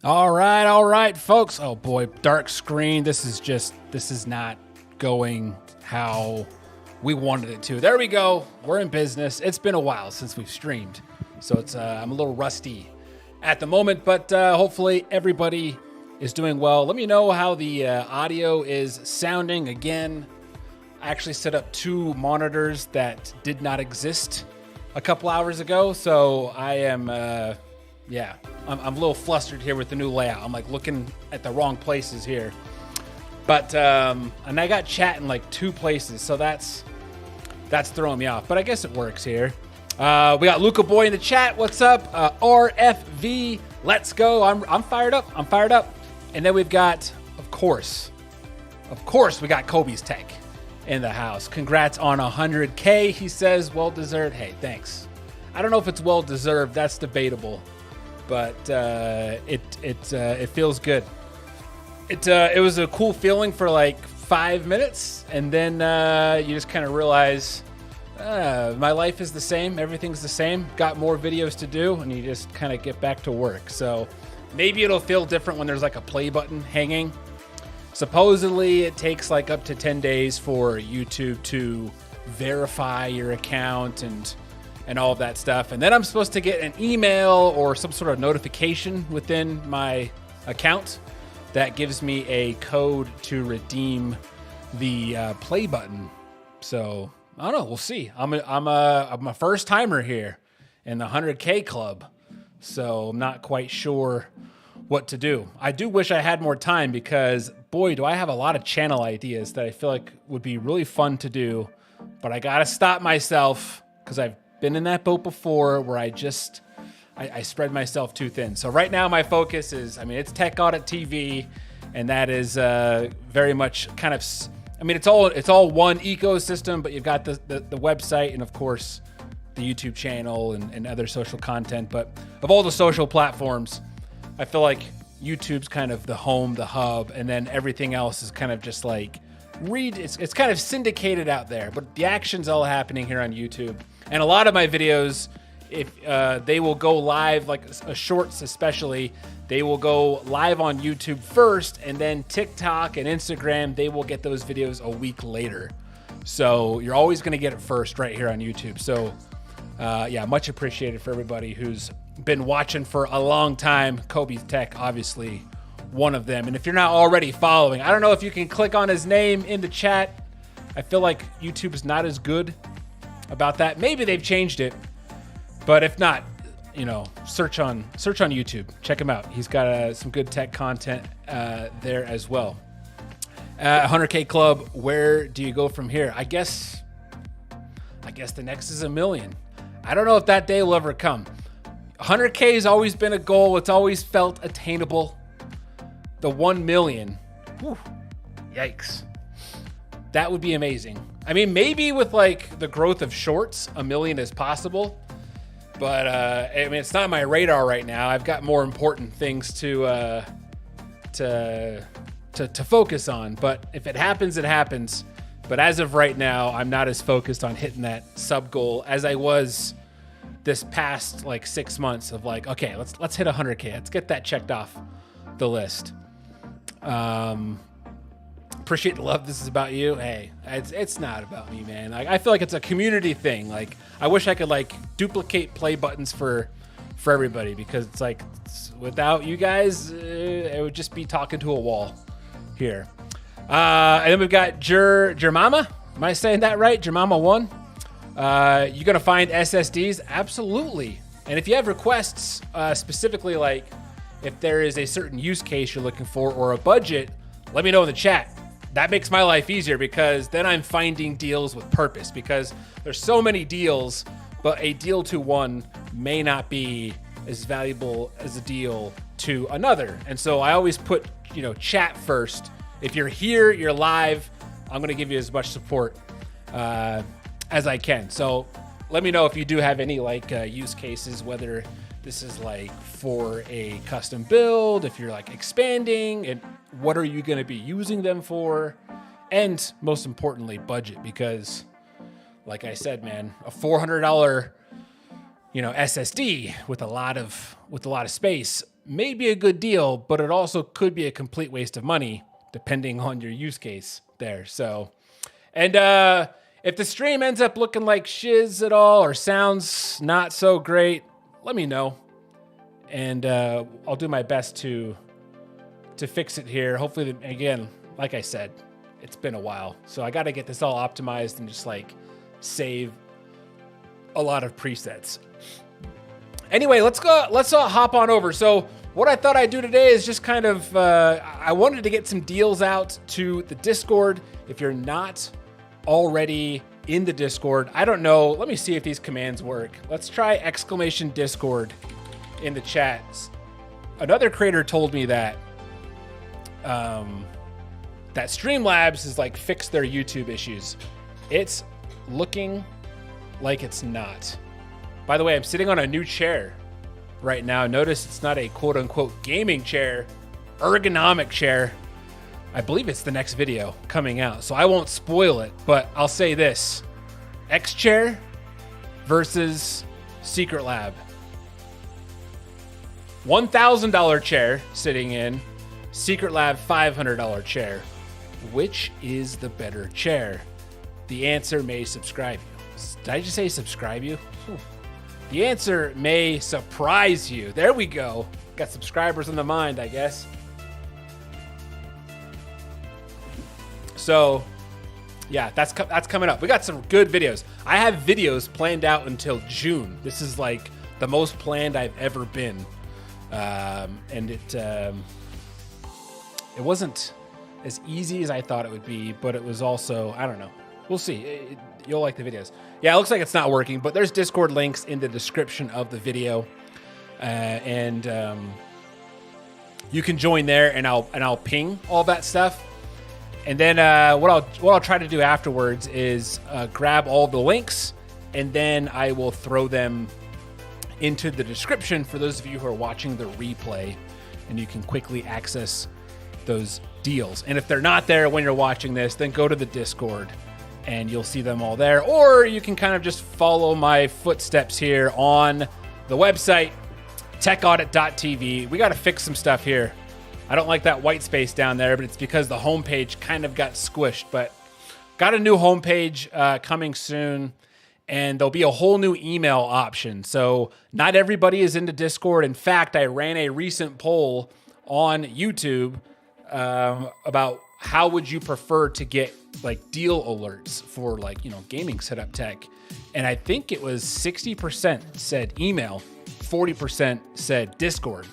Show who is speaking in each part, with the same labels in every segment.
Speaker 1: All right, folks. Oh boy, dark screen. This is not going how we wanted it to. There we go. We're in business. It's been a while since we've streamed, so I'm a little rusty at the moment, but hopefully everybody is doing well. Let me know how the audio is sounding. Again, I actually set up 2 monitors that did not exist a couple hours ago, so I am I'm a little flustered here with the new layout. I'm like looking at the wrong places here. But and I got chat in like 2 places, so that's throwing me off. But I guess it works here. We got Luca Boy in the chat. What's up? RFV. Let's go. I'm fired up. And then we've got, of course, we got Kobe's Tech in the house. Congrats on 100K. He says, well deserved. Hey, thanks. I don't know if it's well deserved. That's debatable. But it feels good. It was a cool feeling for like 5 minutes, and then you just kind of realize my life is the same. Everything's the same. Got more videos to do, and you just kind of get back to work. So maybe it'll feel different when there's like a play button hanging. Supposedly, it takes like up to 10 days for YouTube to verify your account and all of that stuff. And then I'm supposed to get an email or some sort of notification within my account that gives me a code to redeem the play button. So I don't know. We'll see. I'm a first timer here in the 100K club, so I'm not quite sure what to do. I do wish I had more time because boy, do I have a lot of channel ideas that I feel like would be really fun to do, but I gotta stop myself because I've been in that boat before where I spread myself too thin. So right now my focus is, it's Tech Audit TV, and that is very much kind of, it's all one ecosystem, but you've got the website and of course the YouTube channel and other social content. But of all the social platforms, I feel like YouTube's kind of the home, the hub, and then everything else is kind of just like it's kind of syndicated out there, but the action's all happening here on YouTube. And a lot of my videos, if they will go live, like shorts especially, they will go live on YouTube first, and then TikTok and Instagram, they will get those videos a week later. So you're always going to get it first right here on YouTube. So much appreciated for everybody who's been watching for a long time. Kobe's Tech, obviously one of them. And if you're not already following, I don't know if you can click on his name in the chat. I feel like YouTube is not as good about that. Maybe they've changed it, but if not, search on YouTube. Check him out. He's got some good tech content there as well. 100K Club, where do you go from here? I guess the next is 1 million. I don't know if that day will ever come. 100K has always been a goal. It's always felt attainable. The 1 million, whew, yikes. That would be amazing. Maybe with like the growth of shorts, 1 million is possible. But it's not on my radar right now. I've got more important things to focus on. But if it happens, it happens. But as of right now, I'm not as focused on hitting that sub goal as I was this past like 6 months of like, okay, let's hit 100K. Let's get that checked off the list. Appreciate the love. This is about you. Hey, it's not about me, man. Like, I feel like it's a community thing. Like, I wish I could like duplicate play buttons for everybody, because it's like without you guys, it would just be talking to a wall here. And then we've got Jermama. Am I saying that right? Jermama 1. You gonna find SSDs? Absolutely. And if you have requests, specifically like if there is a certain use case you're looking for or a budget, let me know in the chat. That makes my life easier, because then I'm finding deals with purpose, because there's so many deals, but a deal to one may not be as valuable as a deal to another. And so I always put, chat first. If you're here, you're live, I'm going to give you as much support as I can. So let me know if you do have any like use cases, whether this is like for a custom build, if you're like expanding, and what are you going to be using them for? And most importantly, budget, because like I said, man, a $400, SSD with a lot of space may be a good deal, but it also could be a complete waste of money depending on your use case there. So, and if the stream ends up looking like shiz at all or sounds not so great, let me know. And I'll do my best to fix it here. Hopefully, again, like I said, it's been a while. So I got to get this all optimized and just like save a lot of presets. Anyway, let's hop on over. So what I thought I'd do today is just kind of, I wanted to get some deals out to the Discord. If you're not already in the Discord, I don't know. Let me see if these commands work. Let's try !Discord in the chat. Another creator told me that that Streamlabs is like fixed their YouTube issues. It's looking like it's not. By the way, I'm sitting on a new chair right now. Notice it's not a quote unquote gaming chair, ergonomic chair. I believe it's the next video coming out, so I won't spoil it, but I'll say this. X chair versus Secret Lab. $1,000 chair sitting in, Secret Lab $500 chair. Which is the better chair? The answer may subscribe you. Did I just say subscribe you? The answer may surprise you. There we go. Got subscribers in the mind, I guess. So, yeah, that's coming up. We got some good videos. I have videos planned out until June. This is like the most planned I've ever been. And it wasn't as easy as I thought it would be, but it was also, I don't know. We'll see. You'll like the videos. Yeah, it looks like it's not working, but there's Discord links in the description of the video. And you can join there, and I'll ping all that stuff. And then what I'll try to do afterwards is grab all the links, and then I will throw them into the description for those of you who are watching the replay, and you can quickly access those deals. And if they're not there when you're watching this, then go to the Discord and you'll see them all there. Or you can kind of just follow my footsteps here on the website, techaudit.tv. We got to fix some stuff here. I don't like that white space down there, but it's because the homepage kind of got squished. But got a new homepage coming soon, and there'll be a whole new email option. So not everybody is into Discord. In fact, I ran a recent poll on YouTube about how would you prefer to get like deal alerts for like, you know, gaming setup tech. And I think it was 60% said email, 40% said Discord.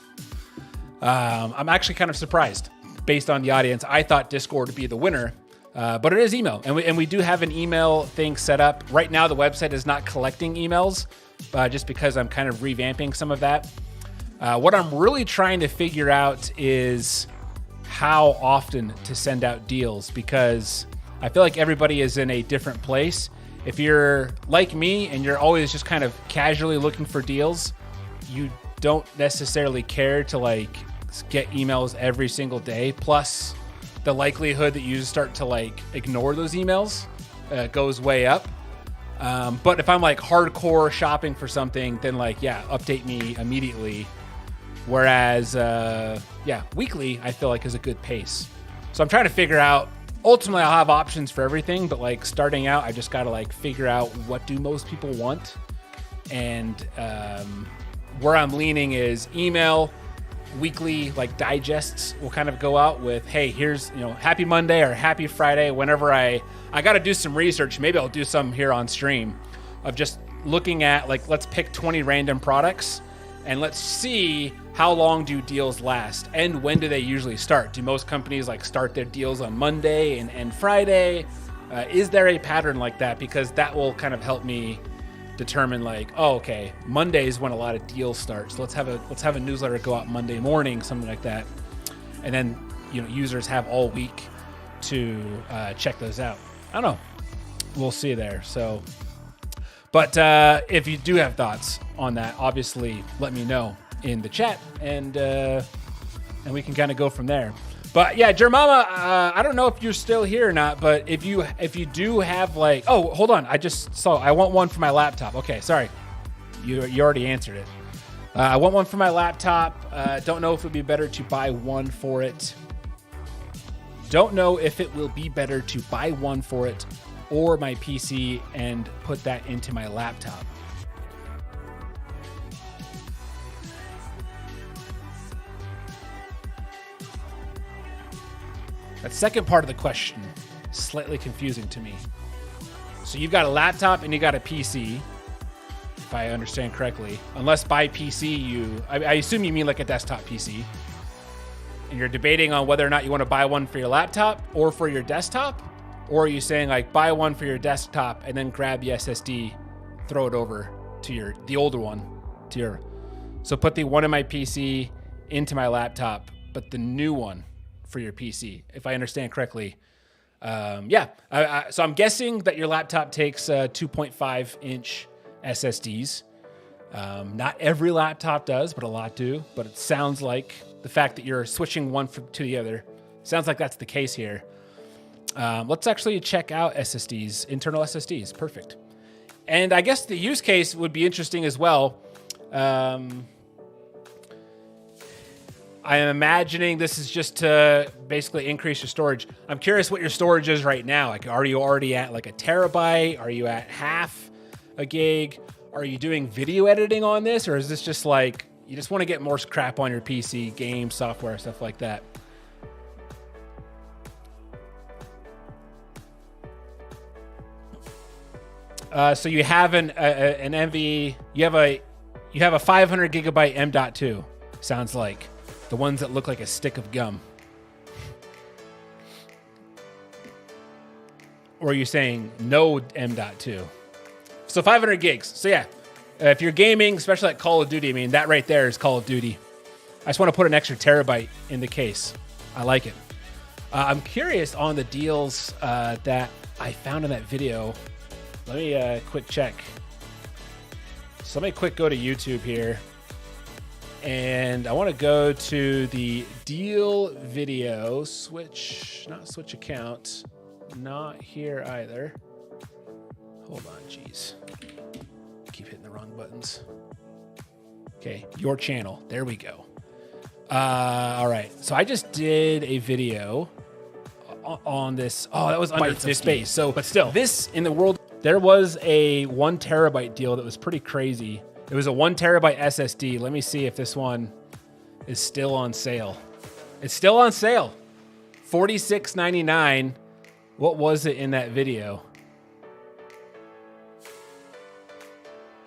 Speaker 1: I'm actually kind of surprised based on the audience. I thought Discord would be the winner, but it is email. And we do have an email thing set up. Right now, the website is not collecting emails just because I'm kind of revamping some of that. What I'm really trying to figure out is how often to send out deals, because I feel like everybody is in a different place. If you're like me and you're always just kind of casually looking for deals, you don't necessarily care to like get emails every single day. Plus the likelihood that you start to like ignore those emails goes way up. But if I'm like hardcore shopping for something, then like, yeah, update me immediately. Whereas, weekly, I feel like is a good pace. So I'm trying to figure out, ultimately I'll have options for everything, but like starting out, I just got to like figure out what do most people want. And where I'm leaning is email, weekly like digests will kind of go out with, hey, here's, you know, happy Monday or happy Friday. Whenever I got to do some research, maybe I'll do some here on stream of just looking at like, let's pick 20 random products and let's see how long do deals last and when do they usually start? Do most companies like start their deals on Monday and Friday? Is there a pattern like that? Because that will kind of help me determine like, oh, okay, Monday is when a lot of deals start. So let's have a newsletter go out Monday morning, something like that. And then, you know, users have all week to check those out. I don't know. We'll see there. So, but if you do have thoughts on that, obviously let me know in the chat, and we can kind of go from there. But yeah, Jermama, I don't know if you're still here or not, but if you do have like, oh, hold on, I just saw, I want one for my laptop. Okay, sorry, you already answered it. I want one for my laptop. Don't know if it would be better to buy one for it. Don't know if it will be better to buy one for it or my PC and put that into my laptop. That second part of the question is slightly confusing to me. So you've got a laptop and you got a PC, if I understand correctly. Unless by PC I assume you mean like a desktop PC. And you're debating on whether or not you want to buy one for your laptop or for your desktop? Or are you saying like buy one for your desktop and then grab the SSD, throw it over to the older one to your... So put the one in my PC into my laptop, but the new one for your PC, if I understand correctly. So I'm guessing that your laptop takes 2.5 inch SSDs. Not every laptop does, but a lot do. But it sounds like the fact that you're switching one to the other, sounds like that's the case here. Let's actually check out SSDs, internal SSDs. Perfect. And I guess the use case would be interesting as well. I am imagining this is just to basically increase your storage. I'm curious what your storage is right now. Like, are you already at like a terabyte? Are you at half a gig? Are you doing video editing on this? Or is this just like, you just want to get more crap on your PC, games, software, stuff like that? So you have an MV, you have a 500 gigabyte M.2, sounds like. The ones that look like a stick of gum. Or are you saying no M.2? So 500 gigs. So yeah, if you're gaming, especially like Call of Duty, I mean, that right there is Call of Duty. I just want to put an extra terabyte in the case. I like it. I'm curious on the deals that I found in that video. Let me quick check. So let me quick go to YouTube here. And I want to go to the deal video, not switch account, not here either. Hold on, geez. Keep hitting the wrong buttons. Okay, your channel. There we go. All right, so I just did a video on this. Oh, that was under the space. So, but still, this in the world, there was a 1 terabyte deal that was pretty crazy. It was a 1 terabyte SSD. Let me see if this one is still on sale. It's still on sale. $46.99. What was it in that video?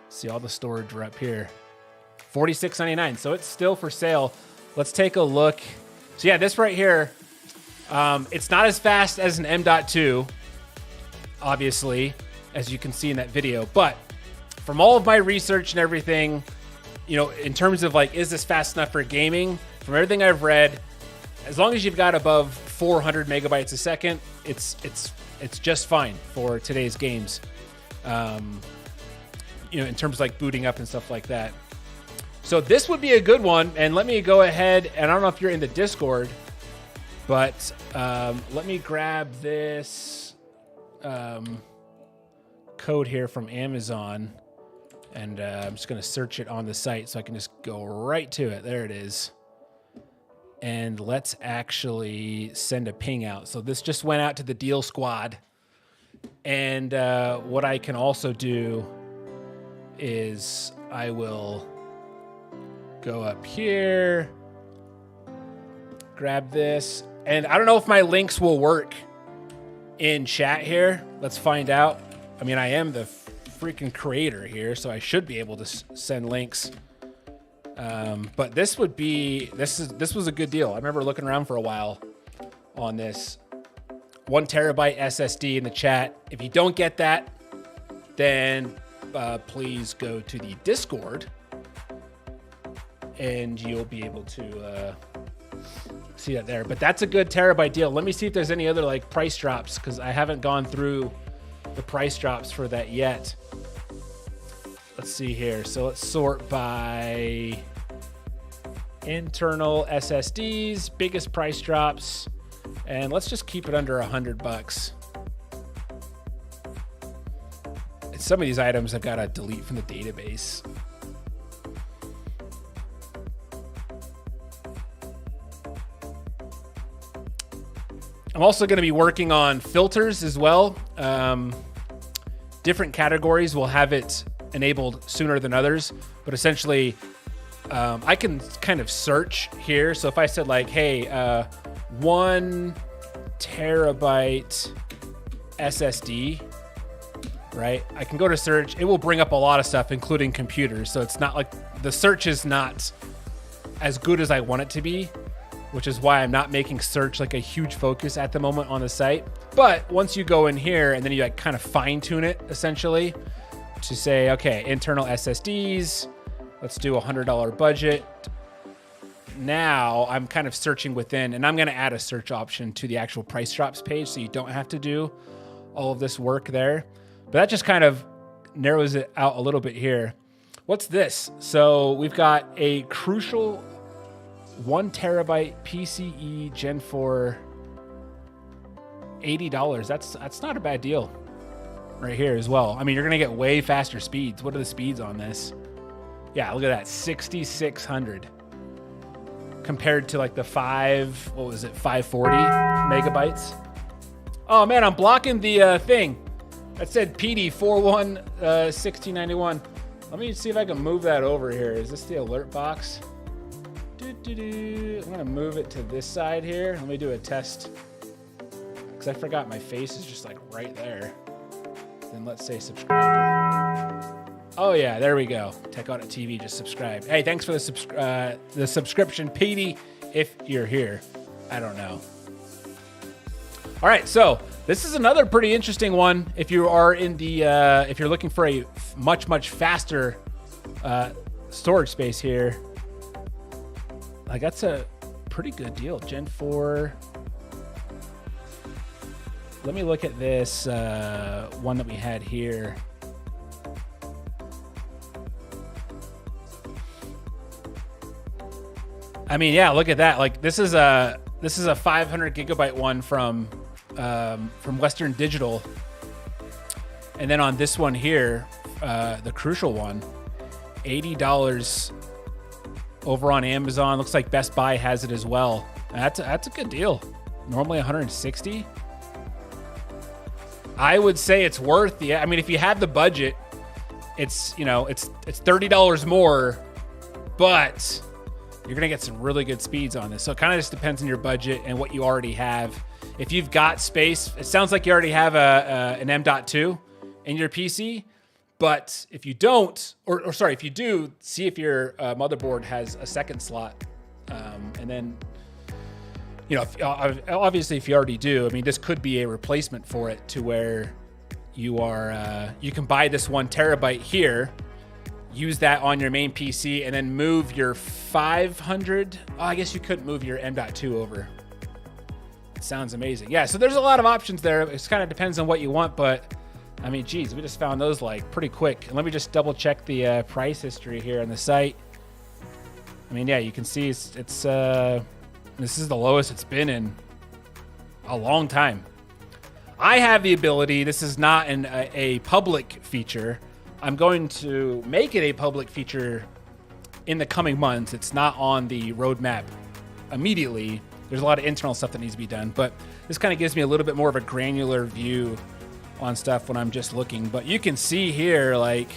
Speaker 1: See, all the storage are up here. $46.99. So it's still for sale. Let's take a look. So yeah, this right here, it's not as fast as an M.2, obviously, as you can see in that video, but from all of my research and everything, you know, in terms of like, is this fast enough for gaming? From everything I've read, as long as you've got above 400 megabytes a second, it's just fine for today's games. You know, in terms of like booting up and stuff like that. So this would be a good one. And let me go ahead, and I don't know if you're in the Discord, but let me grab this code here from Amazon. And I'm just going to search it on the site so I can just go right to it. There it is. And let's actually send a ping out. So this just went out to the deal squad. And what I can also do is I will go up here, grab this. And I don't know if my links will work in chat here. Let's find out. I mean, I am the freaking creator here, so I should be able to send links. But this was a good deal. I remember looking around for a while on this 1 terabyte SSD in the chat. If you don't get that, then please go to the Discord and you'll be able to see that there. But that's a good terabyte deal. Let me see if there's any other like price drops, because I haven't gone through the price drops for that yet. Let's see here. So let's sort by internal SSDs, biggest price drops, and let's just keep it under $100. Some of these items I've got to delete from the database. I'm also going to be working on filters as well. Different categories will have it enabled sooner than others, but essentially I can kind of search here. So if I said like, hey, 1 terabyte SSD, right? I can go to search. It will bring up a lot of stuff, including computers. So it's not like the search is not as good as I want it to be, which is why I'm not making search like a huge focus at the moment on the site. But once you go in here and then you like kind of fine tune it essentially to say, okay, internal SSDs, let's do $100 budget. Now I'm kind of searching within, and I'm going to add a search option to the actual price drops page so you don't have to do all of this work there. But that just kind of narrows it out a little bit here. What's this? So we've got a Crucial 1 terabyte PCE Gen 4, $80. That's not a bad deal right here as well. I mean, you're going to get way faster speeds. What are the speeds on this? Yeah, look at that, 6,600 compared to like the 540 megabytes. Oh man, I'm blocking the thing. That said PD41 1691. Let me see if I can move that over here. Is this the alert box? I'm gonna move it to this side here. Let me do a test. Because I forgot my face is just like right there. Then let's say subscriber. Oh yeah, there we go. Tech Audit TV just subscribed. Hey, thanks for the subscription, PD, if you're here. I don't know. All right, so this is another pretty interesting one. If you are in the, if you're looking for a much faster storage space here, like that's a pretty good deal. Gen 4. Let me look at this one that we had here. I mean, yeah, look at that. Like this is a 500 gigabyte one from Western Digital, and then on this one here, the Crucial one, $80 over on Amazon. Looks like Best Buy has it as well. That's a good deal. Normally 160. I would say it's worth the. I mean, if you have the budget, it's $30 more, but you're gonna get some really good speeds on this. So it kind of just depends on your budget and what you already have. If you've got space, it sounds like you already have an M.2 in your PC. But if you don't, or sorry, if you do, see if your motherboard has a second slot, and then, obviously if you already do, I mean, this could be a replacement for it to where you are, you can buy this 1 terabyte here, use that on your main PC, and then move your 500. Oh, I guess you couldn't move your M.2 over. It sounds amazing. Yeah, so there's a lot of options there. It kind of depends on what you want, but I mean, geez, we just found those like pretty quick. And let me just double check the price history here on the site. I mean, yeah, you can see it's this is the lowest it's been in a long time. I have the ability. This is not a public feature. I'm going to make it a public feature in the coming months. It's not on the roadmap immediately. There's a lot of internal stuff that needs to be done, but this kind of gives me a little bit more of a granular view on stuff when I'm just looking. But you can see here, like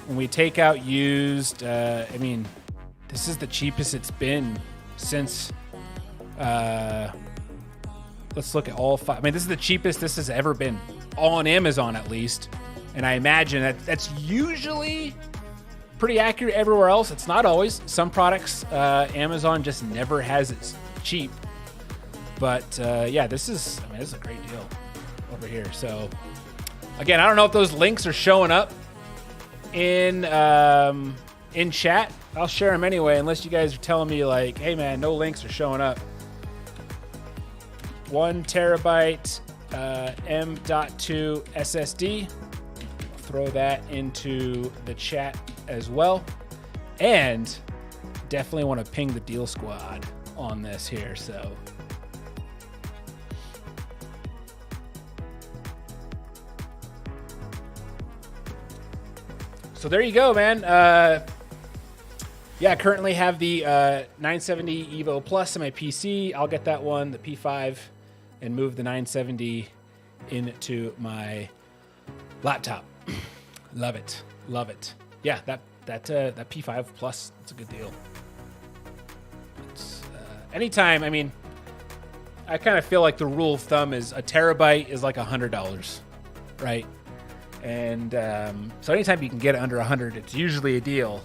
Speaker 1: when we take out used, I mean, this is the cheapest it's been since, let's look at all 5. I mean, this is the cheapest this has ever been on Amazon, at least. And I imagine that's usually pretty accurate everywhere else. It's not always. Some products, Amazon just never has it cheap. But yeah, this is a great deal over here. So again, I don't know if those links are showing up in chat. I'll share them anyway, unless you guys are telling me like, hey man, no links are showing up. 1 terabyte M.2 SSD. Throw that into the chat as well. And definitely want to ping the deal squad on this here. So there you go, man. Yeah, I currently have the 970 Evo Plus on my PC. I'll get that one, the P5, and move the 970 into my laptop. Love it. Love it. Yeah, that P5 Plus, it's a good deal. It's, anytime, I mean, I kind of feel like the rule of thumb is a terabyte is like $100, right? And so anytime you can get it under 100, it's usually a deal.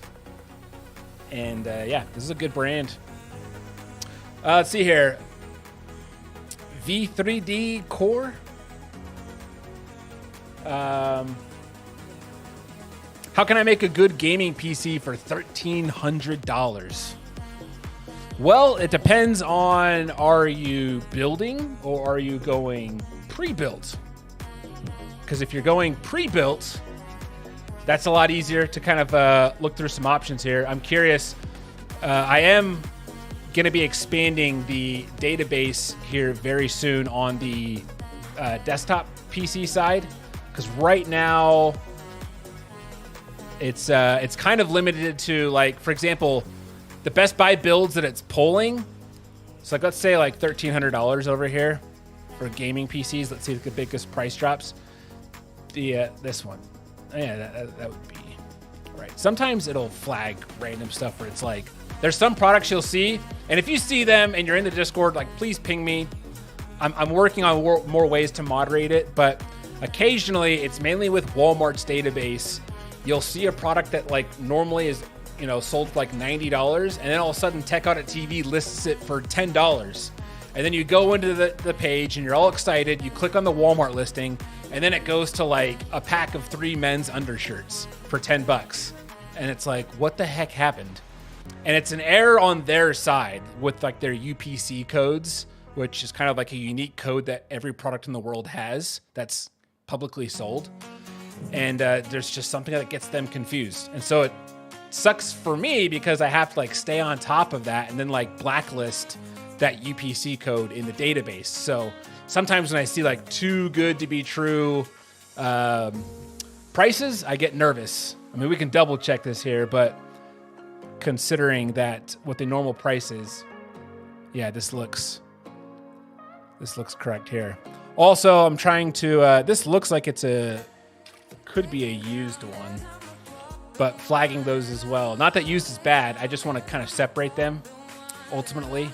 Speaker 1: And yeah, this is a good brand. Let's see here. V3D Core. How can I make a good gaming PC for $1,300? Well, it depends on, are you building or are you going pre-built? Because if you're going pre-built, that's a lot easier to kind of look through some options here. I'm curious. I am going to be expanding the database here very soon on the desktop PC side, because right now it's kind of limited to, like, for example, the Best Buy builds that it's pulling. So like, let's say like $1,300 over here for gaming PCs. Let's see the biggest price drops. The this one, yeah, that would be right. Sometimes it'll flag random stuff where it's like, there's some products you'll see, and if you see them and you're in the Discord, like, please ping me. I'm working on more ways to moderate it, but occasionally it's mainly with Walmart's database. You'll see a product that like normally is, you know, sold for like $90, and then all of a sudden Tech Audit TV lists it for $10. And then you go into the page and you're all excited. You click on the Walmart listing, and then it goes to like a pack of 3 men's undershirts for $10. And it's like, what the heck happened? And it's an error on their side with like their UPC codes, which is kind of like a unique code that every product in the world has that's publicly sold. And there's just something that gets them confused. And so it sucks for me because I have to like stay on top of that and then like blacklist that UPC code in the database. So sometimes when I see like too good to be true prices, I get nervous. I mean, we can double check this here, but considering that what the normal price is, yeah, this looks correct here. Also, I'm trying to, this looks like could be a used one, but flagging those as well. Not that used is bad. I just want to kind of separate them ultimately.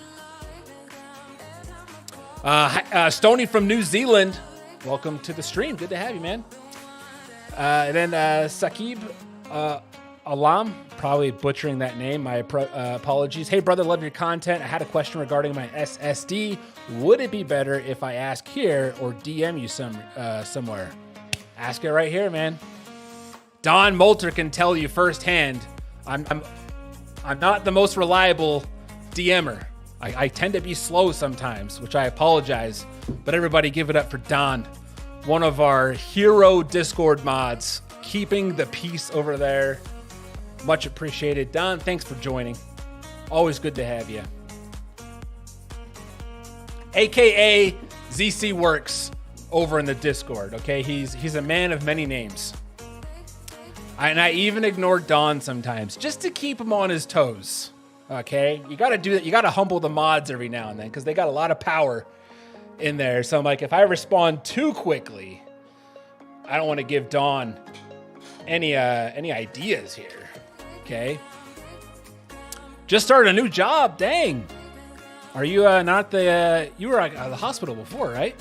Speaker 1: Stony from New Zealand, welcome to the stream. Good to have you, man. And then Saqib Alam, probably butchering that name. My apologies. Hey, brother, love your content. I had a question regarding my SSD. Would it be better if I ask here or DM you somewhere? Ask it right here, man. Don Moulter can tell you firsthand. I'm not the most reliable DMer. I tend to be slow sometimes, which I apologize. But everybody give it up for Don, one of our hero Discord mods, keeping the peace over there. Much appreciated. Don, thanks for joining. Always good to have you. AKA ZC Works over in the Discord, okay? He's a man of many names. And I even ignore Don sometimes just to keep him on his toes, okay? You got to do that. You got to humble the mods every now and then because they got a lot of power in there. So I'm like, if I respond too quickly, I don't want to give Don any ideas here, okay? Just started a new job, dang. Are you not the, you were at the hospital before, right?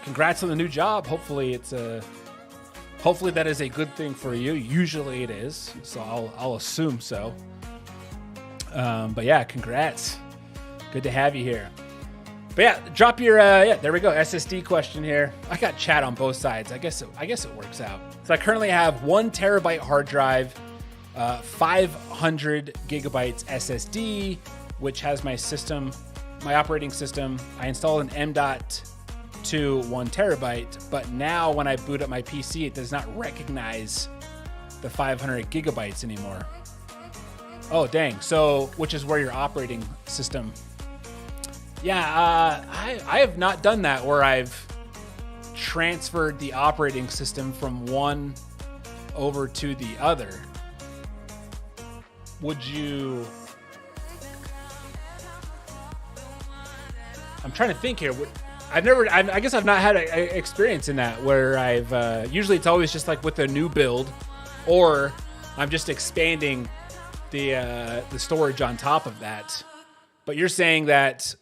Speaker 1: Congrats on the new job. Hopefully hopefully that is a good thing for you. Usually it is, so I'll assume so. But yeah, congrats. Good to have you here. But yeah, drop your there we go. SSD question here. I got chat on both sides. I guess it works out. So I currently have 1 terabyte hard drive, 500 gigabytes SSD, which has my operating system. I installed an M.2 1 terabyte, but now when I boot up my PC, it does not recognize the 500 gigabytes anymore. Oh, dang. So, which is where your operating system. Yeah, I have not done that where I've transferred the operating system from one over to the other. Would you... I'm trying to think here. I guess I've not had a experience in that where usually it's always just like with a new build, or I'm just expanding the storage on top of that. But you're saying that,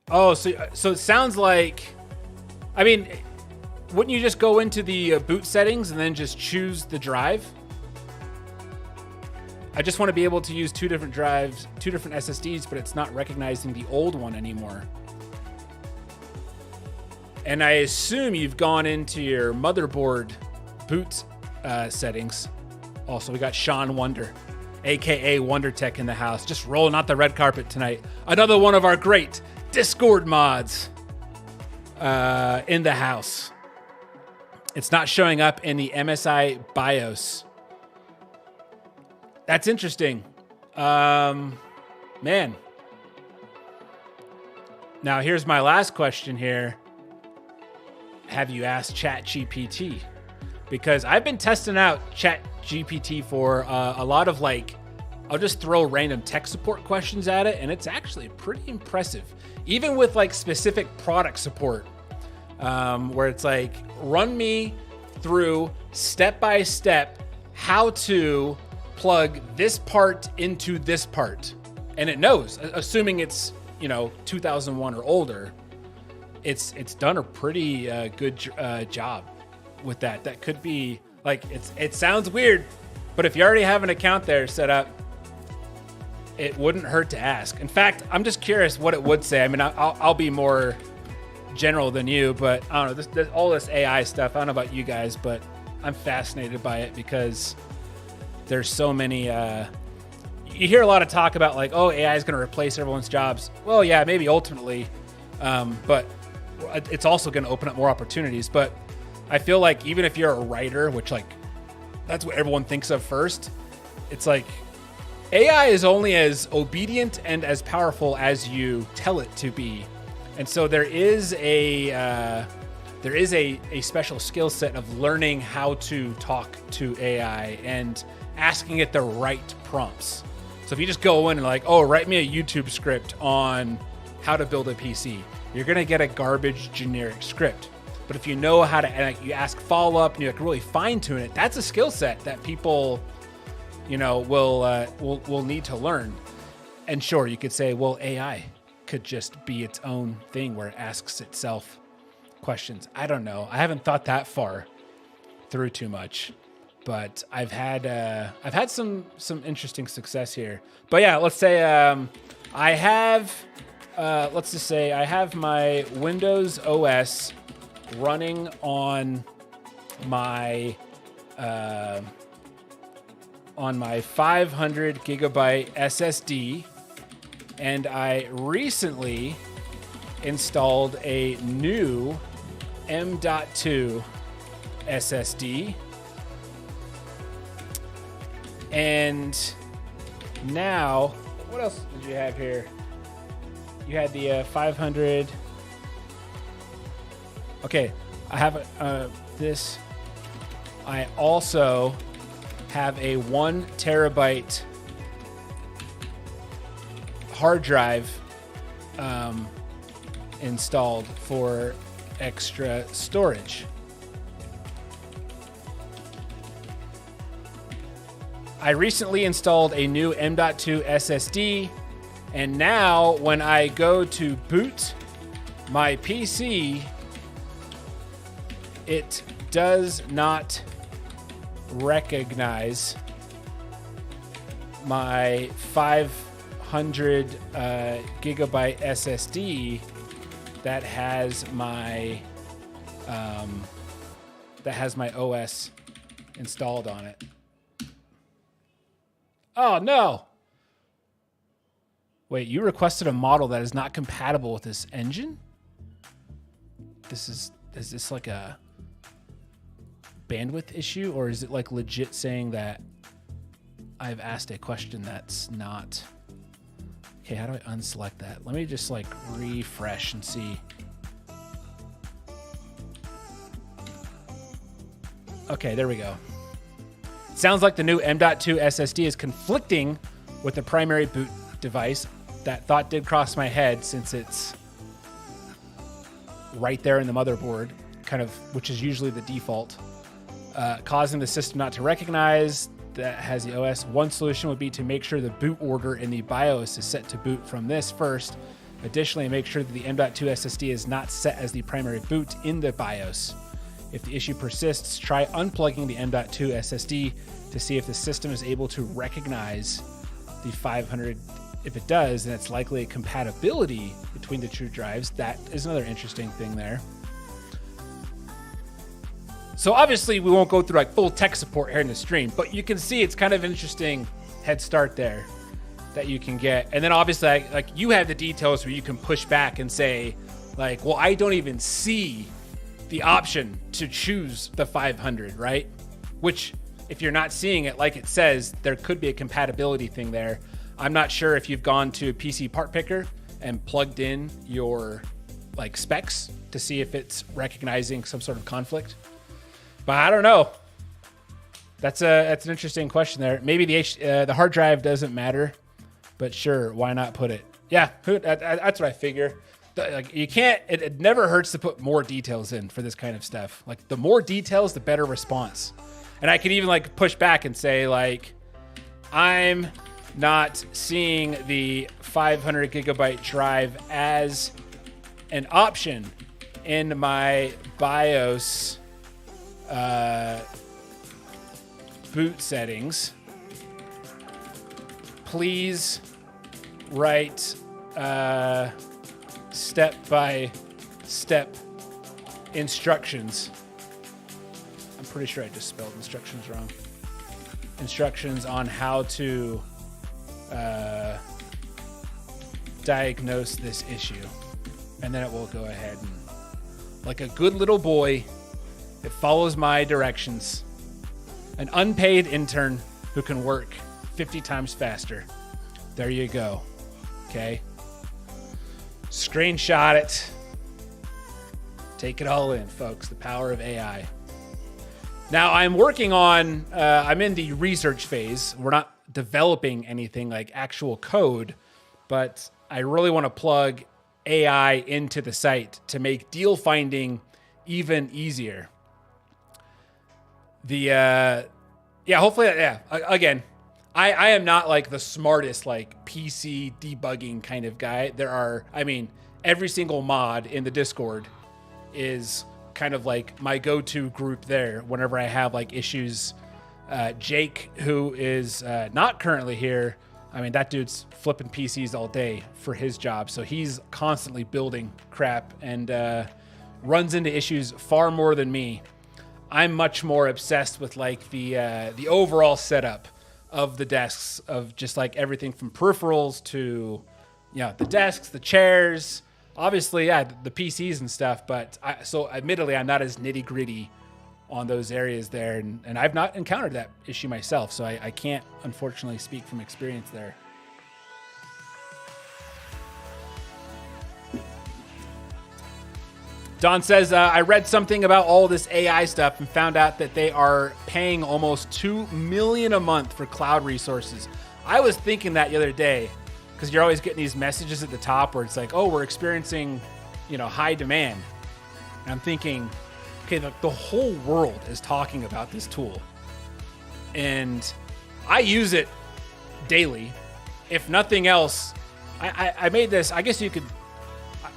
Speaker 1: so it sounds like, I mean, wouldn't you just go into the boot settings and then just choose the drive? I just want to be able to use two different drives, two different SSDs, but it's not recognizing the old one anymore. And I assume you've gone into your motherboard boot settings. Also, we got Sean Wonder, aka Wonder Tech, in the house, just rolling out the red carpet tonight. Another one of our great Discord mods in the house. It's not showing up in the MSI BIOS. That's interesting. Man. Now, here's my last question here. Have you asked ChatGPT? Because I've been testing out ChatGPT for a lot of I'll just throw random tech support questions at it, and it's actually pretty impressive. Even with specific product support, where it's like, run me through step by step how to plug this part into this part, and it knows, assuming it's 2001 or older. It's done a pretty good job with that. That could be it sounds weird, but if you already have an account there set up, it wouldn't hurt to ask. In fact, I'm just curious what it would say. I mean, I'll be more general than you, but I don't know, all this AI stuff, I don't know about you guys, but I'm fascinated by it because there's so many, you hear a lot of talk about AI is going to replace everyone's jobs. Well, yeah, maybe ultimately, but it's also going to open up more opportunities. But I feel like even if you're a writer, which that's what everyone thinks of first, it's AI is only as obedient and as powerful as you tell it to be. And so there is a special skill set of learning how to talk to AI and asking it the right prompts. So if you just go in and write me a YouTube script on how to build a PC, you're going to get a garbage generic script. But if you know how to, you ask follow-up and you really fine-tune it, that's a skill set that people, will need to learn. And sure, you could say, well, AI could just be its own thing where it asks itself questions. I don't know. I haven't thought that far through too much, but I've had some interesting success here. But yeah, let's say let's just say I have my Windows OS running on my 500 gigabyte SSD, and I recently installed a new M.2 SSD. And now, what else did you have here? You had the 500. Okay, I have this. I also have a 1 terabyte hard drive installed for extra storage. I recently installed a new M.2 SSD, and now when I go to boot my PC, it does not recognize my 500 gigabyte SSD that has my OS installed on it. Oh no! Wait, you requested a model that is not compatible with this engine? Is this like a bandwidth issue, or is it legit saying that I've asked a question that's not? Okay, how do I unselect that? Let me just refresh and see. Okay, there we go. Sounds like the new M.2 SSD is conflicting with the primary boot device. that thought did cross my head since it's right there in the motherboard, kind of, which is usually the default, causing the system not to recognize that has the OS. One solution would be to make sure the boot order in the BIOS is set to boot from this first. Additionally, make sure that the M.2 SSD is not set as the primary boot in the BIOS. If the issue persists, try unplugging the M.2 SSD to see if the system is able to recognize the 500. If it does, then it's likely a compatibility between the two drives. That is another interesting thing there. So obviously we won't go through like full tech support here in the stream, but you can see it's kind of an interesting head start there that you can get. And then obviously like you have the details where you can push back and say like, well, I don't even see the option to choose the 500, right? Which if you're not seeing it, like it says, there could be a compatibility thing there. I'm not sure if you've gone to PC Part Picker and plugged in your like specs to see if it's recognizing some sort of conflict. But I don't know. That's an interesting question there. Maybe the hard drive doesn't matter, but sure, why not put it? Yeah, that's what I figure. Like you can't. It never hurts to put more details in for this kind of stuff. Like the more details, the better response. And I could even like push back and say like, I'm not seeing the 500 gigabyte drive as an option in my BIOS boot settings. Please write step-by-step instructions. I'm pretty sure I just spelled instructions wrong. Instructions on how to diagnose this issue. And then it will go ahead and, like a good little boy, it follows my directions. An unpaid intern who can work 50 times faster. There you go. Okay. Screenshot it. Take it all in, folks. The power of AI. Now I'm working on, I'm in the research phase. We're not developing anything like actual code, but I really want to plug AI into the site to make deal finding even easier. Hopefully, again, I am not like the smartest like PC debugging kind of guy. Every single mod in the Discord is kind of like my go-to group there whenever I have like issues. Jake, who is not currently here, that dude's flipping PCs all day for his job. So he's constantly building crap and runs into issues far more than me. I'm much more obsessed with like the overall setup of the desks, of just like everything from peripherals to, the desks, the chairs, obviously, the PCs and stuff. But admittedly, I'm not as nitty gritty on those areas there. And I've not encountered that issue myself. So I can't, unfortunately, speak from experience there. Don says, I read something about all this AI stuff and found out that they are paying almost $2 million a month for cloud resources. I was thinking that the other day because you're always getting these messages at the top where it's like, oh, we're experiencing, high demand. And I'm thinking, okay, the whole world is talking about this tool. And I use it daily. If nothing else, I made this, I guess you could,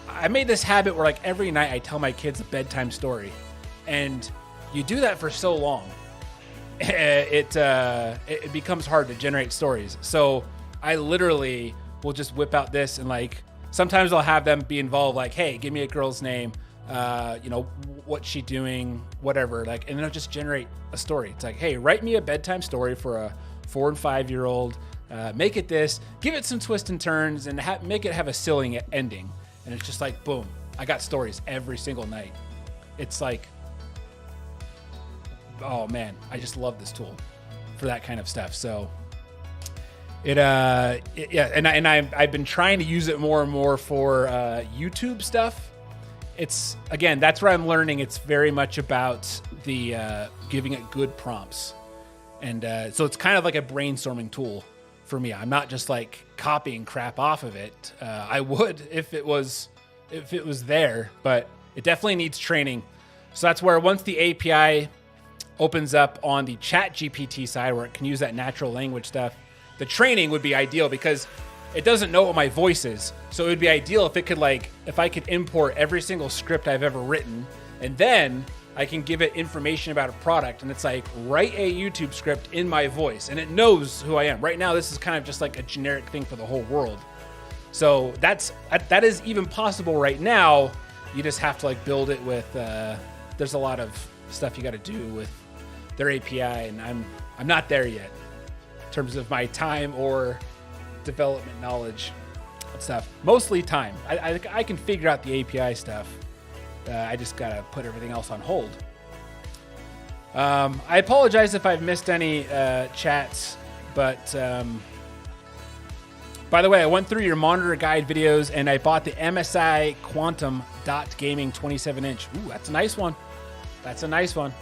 Speaker 1: I made this habit where like every night I tell my kids a bedtime story, and you do that for so long, it becomes hard to generate stories. So I literally will just whip out this and like, sometimes I'll have them be involved. Like, hey, give me a girl's name, what's she doing, whatever. Like, and then I'll just generate a story. It's like, hey, write me a bedtime story for a 4 and 5 year old. Make it this, give it some twists and turns, and make it have a silly ending. And it's just like, boom, I got stories every single night. It's like, oh man, I just love this tool for that kind of stuff. So I've been trying to use it more and more for YouTube stuff. It's, again, that's where I'm learning. It's very much about the giving it good prompts. And so it's kind of like a brainstorming tool for me. I'm not just like copying crap off of it. I would if it was there, but it definitely needs training. So that's where once the API opens up on the ChatGPT side where it can use that natural language stuff, the training would be ideal because it doesn't know what my voice is. So it would be ideal if it could if I could import every single script I've ever written, and then I can give it information about a product, and it's like, write a YouTube script in my voice, and it knows who I am. Right now, this is kind of just like a generic thing for the whole world. So that is even possible right now. You just have to build it with, there's a lot of stuff you got to do with their API, and I'm not there yet in terms of my time or development knowledge and stuff. Mostly time. I can figure out the API stuff. I just got to put everything else on hold. I apologize if I've missed any chats, but by the way, I went through your monitor guide videos and I bought the MSI Quantum Dot Gaming 27-inch. Ooh, that's a nice one. That's a nice one.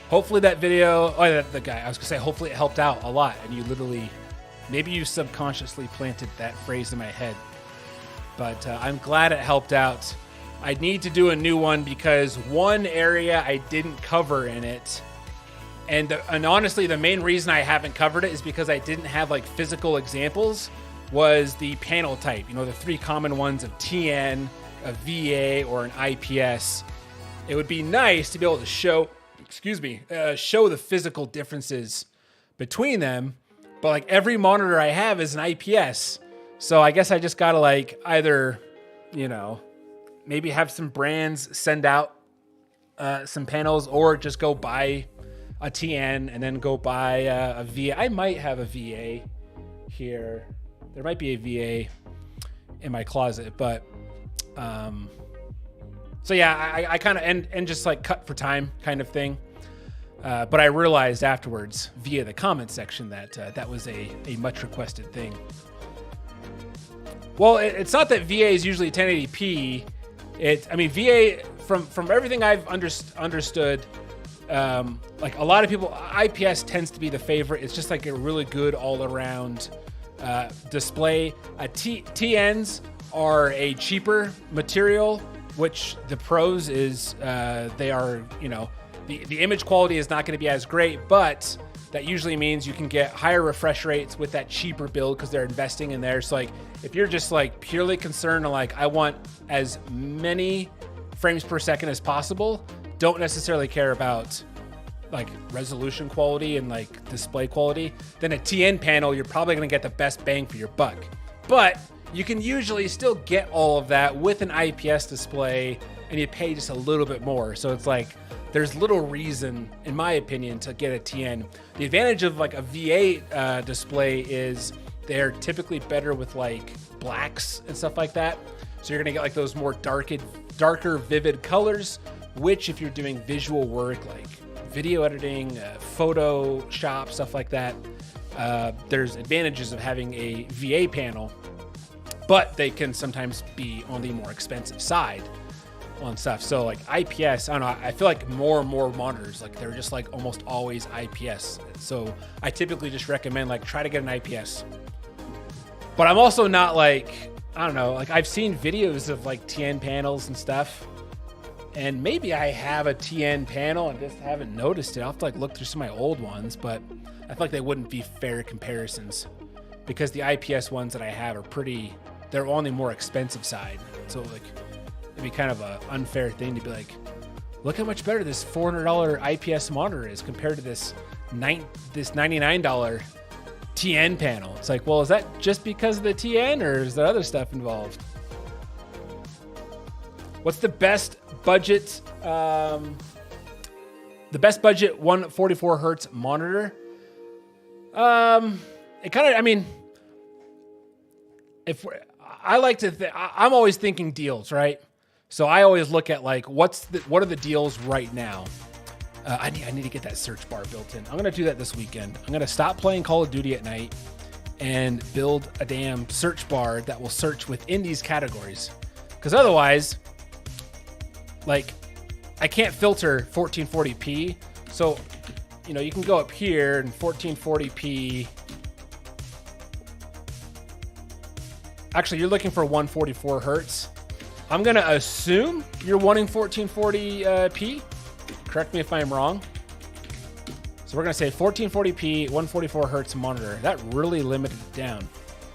Speaker 1: Hopefully that video, the guy, I was going to say, hopefully it helped out a lot. And you literally, maybe you subconsciously planted that phrase in my head. But I'm glad it helped out. I need to do a new one because one area I didn't cover in it. And honestly, the main reason I haven't covered it is because I didn't have physical examples, was the panel type. You know, the three common ones of TN, a VA, or an IPS. It would be nice to be able to show the physical differences between them. But every monitor I have is an IPS. So I guess I just got to either, maybe have some brands send out some panels, or just go buy a TN and then go buy a VA. I might have a VA here. There might be a VA in my closet, but so yeah, I kind of and just cut for time kind of thing. But I realized afterwards via the comment section that that was a much requested thing. Well, it's not that VA is usually 1080p. VA from everything I've understood, a lot of people, IPS tends to be the favorite. It's just a really good all around display. TNs are a cheaper material, which the pros is they are, the image quality is not going to be as great, but that usually means you can get higher refresh rates with that cheaper build because they're investing in there. So if you're just purely concerned I want as many frames per second as possible, don't necessarily care about resolution quality and display quality, then a TN panel, you're probably going to get the best bang for your buck. But you can usually still get all of that with an IPS display, and you pay just a little bit more. So it's there's little reason, in my opinion, to get a TN. The advantage of a VA display is they're typically better with blacks and stuff like that. So you're gonna get those more darker, vivid colors, which if you're doing visual work video editing, Photoshop, stuff like that, there's advantages of having a VA panel, but they can sometimes be on the more expensive side on stuff. So IPS, I don't know, I feel more and more monitors, they're just almost always IPS. So I typically just recommend try to get an IPS. But I'm also not I don't know, I've seen videos of TN panels and stuff, and maybe I have a TN panel and just haven't noticed it. I'll have to look through some of my old ones, but I feel they wouldn't be fair comparisons because the IPS ones that I have are they're on the more expensive side. So it'd be kind of an unfair thing to be look how much better this $400 IPS monitor is compared to this $99 TN panel. It's well, is that just because of the TN, or is there other stuff involved? What's the best budget? The best budget 144 hertz monitor. It kind of, if I like to, I'm always thinking deals, right? So I always look at what are the deals right now. I need to get that search bar built in. I'm gonna do that this weekend. I'm gonna stop playing Call of Duty at night and build a damn search bar that will search within these categories. Because otherwise, I can't filter 1440p. So, you can go up here and 1440p. Actually, you're looking for 144 hertz. I'm going to assume you're wanting 1440p. Correct me if I'm wrong. So we're going to say 1440p, 144 hertz monitor. That really limited it down.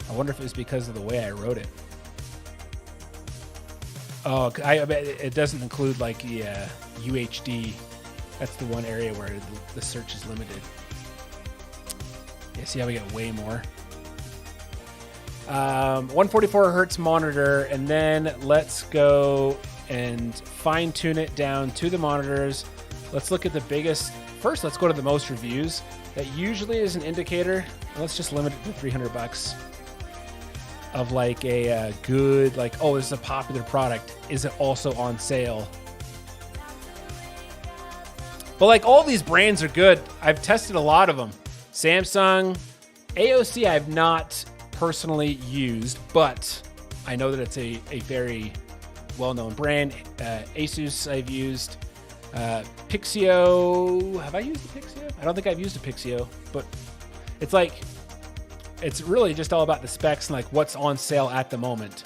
Speaker 1: I wonder if it was because of the way I wrote it. Oh, I bet it doesn't include like the UHD. That's the one area where the search is limited. Yeah, see how we get way more. 144 hertz monitor, and then let's go and fine tune it down to the monitors. Let's look at the biggest. First, let's go to the most reviews. That usually is an indicator. Let's just limit it to 300 bucks of like a good, like, oh, this is a popular product. Is it also on sale? But like all these brands are good. I've tested a lot of them. Samsung, AOC I've not personally used, but I know that it's a very well-known brand. Asus I've used. Pixio, have I used a Pixio? I don't think I've used a Pixio, but it's like, it's really just all about the specs and like what's on sale at the moment.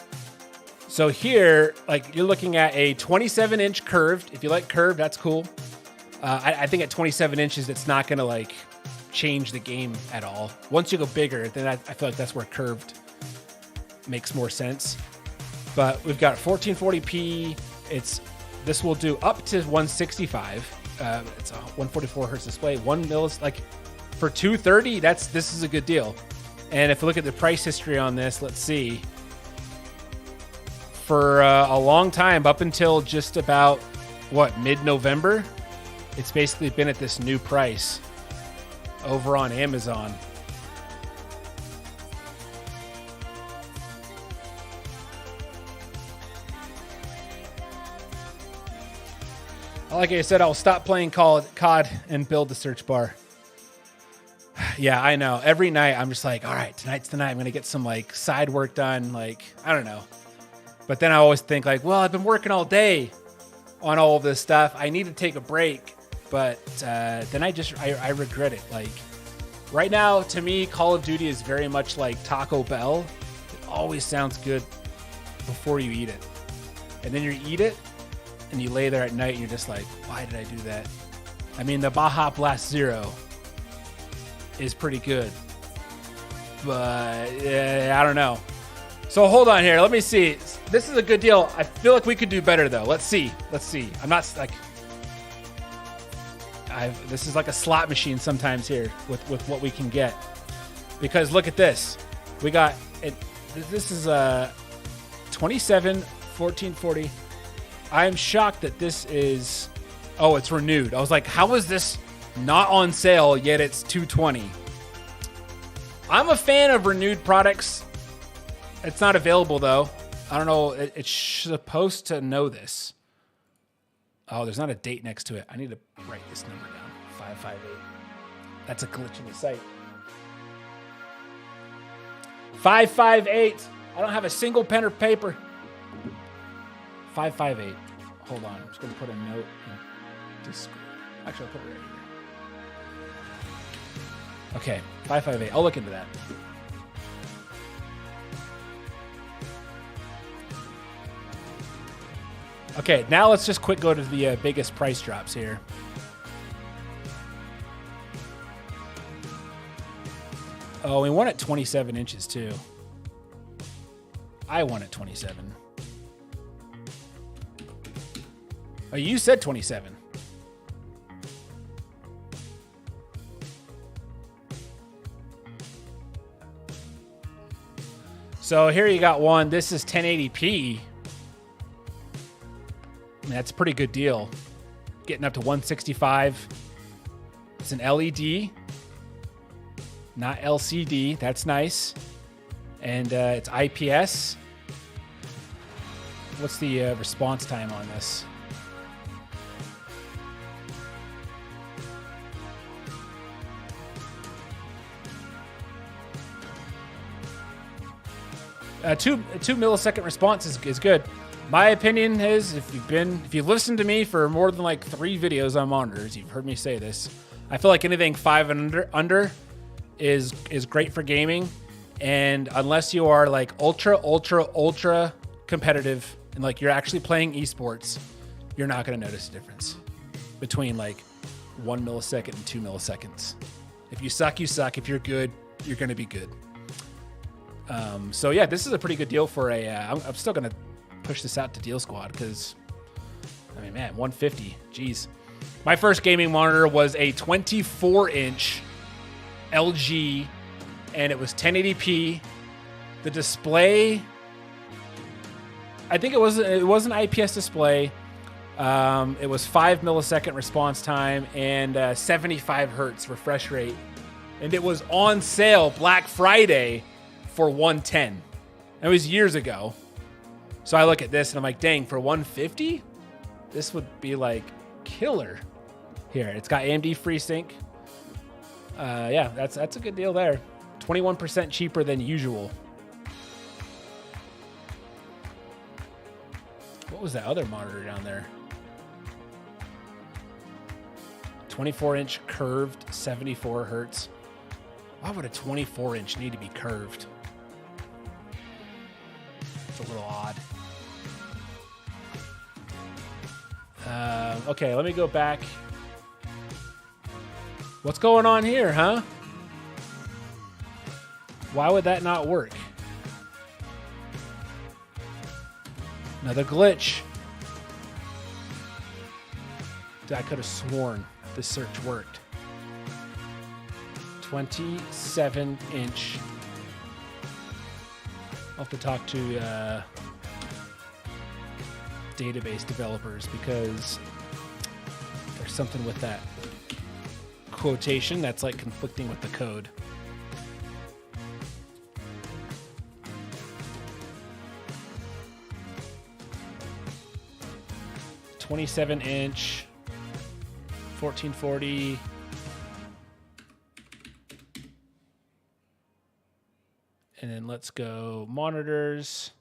Speaker 1: So here, like you're looking at a 27-inch curved. If you like curved, that's cool. I think at 27 inches, it's not going to like change the game at all. Once you go bigger, then I feel like that's where curved makes more sense. But we've got 1440p. This will do up to 165. It's a 144 hertz display. 1 millis, like for 230. This is a good deal. And if we look at the price history on this, let's see. For a long time, up until just about mid-November, it's basically been at this new price over on Amazon. Like I said, I'll stop playing COD and build the search bar. Yeah, I know. Every night I'm just like, all right, tonight's the night. I'm going to get some like side work done. Like, I don't know. But then I always think like, well, I've been working all day on all of this stuff. I need to take a break. But then I regret it. Like right now, to me, Call of Duty is very much like Taco Bell. It always sounds good before you eat it. And then you eat it and you lay there at night and you're just like, why did I do that? I mean, the Baja Blast Zero is pretty good. But I don't know. So hold on here. Let me see. This is a good deal. I feel like we could do better though. Let's see. I'm not like... this is like a slot machine sometimes here with what we can get. Because look at this. We got it. This is a 27 1440. I'm shocked that this is, oh, it's renewed. I was like, how is this not on sale yet it's 220? I'm a fan of renewed products. It's not available though. I don't know. It's supposed to know this. Oh, there's not a date next to it. I need to write this number down. 558. That's a glitch in the site. 558. I don't have a single pen or paper. 558. Hold on. I'm just going to put a note in Discord. Actually, I'll put it right here. Okay. 558. I'll look into that. Okay, now let's just quick go to the biggest price drops here. Oh, we won at 27 inches too. I won at 27. Oh, you said 27. So here you got one. This is 1080p. I mean, that's a pretty good deal. Getting up to 165. It's an LED, not LCD. That's nice. And it's IPS. What's the response time on this? Two millisecond response is good. My opinion is, if you've listened to me for more than like 3 videos on monitors, you've heard me say this. I feel like anything 5 and under is great for gaming, And unless you are like ultra competitive and like you're actually playing esports, you're not going to notice a difference between like 1 millisecond and 2 milliseconds. If you suck, you suck. If you're good, you're going to be good. So yeah, this is a pretty good deal for a, I'm still going to push this out to Deal Squad because, I mean, man, 150, geez. My first gaming monitor was a 24-inch LG, and it was 1080p. The display, I think it was an IPS display. It was 5 millisecond response time and 75 hertz refresh rate. And it was on sale Black Friday for $110. It was years ago. So I look at this and I'm like, dang, for $150, this would be like killer. Here, it's got AMD FreeSync. Yeah, that's a good deal there. 21% cheaper than usual. What was that other monitor down there? 24-inch curved, 74 hertz. Why would a 24-inch need to be curved? It's a little odd. Okay, let me go back. What's going on here, huh? Why would that not work? Another glitch. I could have sworn this search worked. 27-inch. I'll have to talk to database developers because there's something with that quotation that's like conflicting with the code. "27-inch, 1440." And then let's go monitors,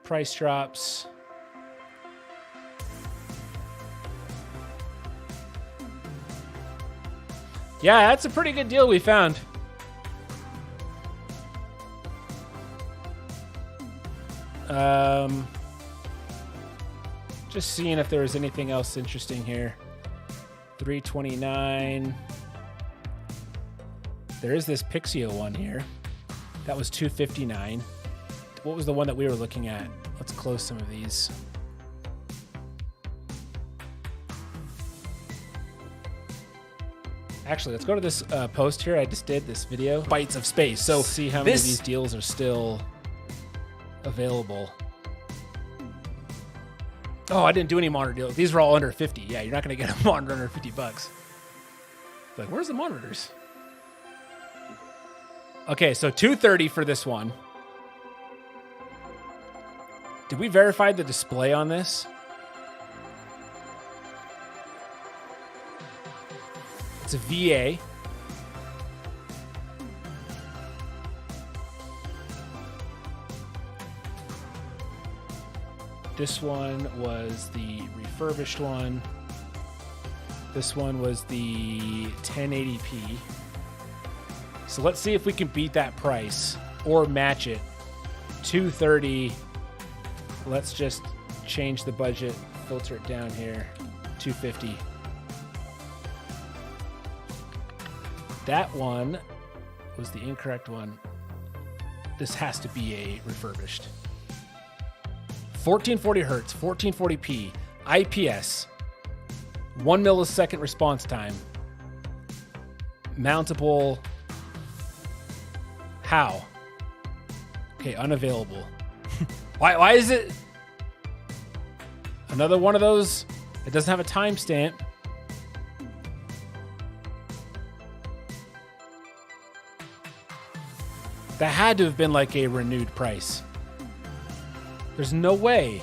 Speaker 1: price drops. Yeah, that's a pretty good deal we found. Just seeing if there was anything else interesting here. $329. There is this Pixio one here. That was $259. What was the one that we were looking at? Let's close some of these. Actually, let's go to this post here. I just did this video. Bytes of space. So see how many of these deals are still available. Oh, I didn't do any monitor deals. These were all under 50. Yeah, you're not going to get a monitor under 50 bucks. Like, where's the monitors? Okay, so $230 for this one. Did we verify the display on this? It's a VA. This one was the refurbished one. This one was the 1080p. So let's see if we can beat that price or match it. $230. Let's just change the budget, filter it down here. $250. That one was the incorrect one. This has to be a refurbished. 1440 hertz, 1440p, IPS, 1 millisecond response time, mountable. How? Okay, unavailable. Why is it another one of those? It doesn't have a timestamp. That had to have been like a renewed price. There's no way.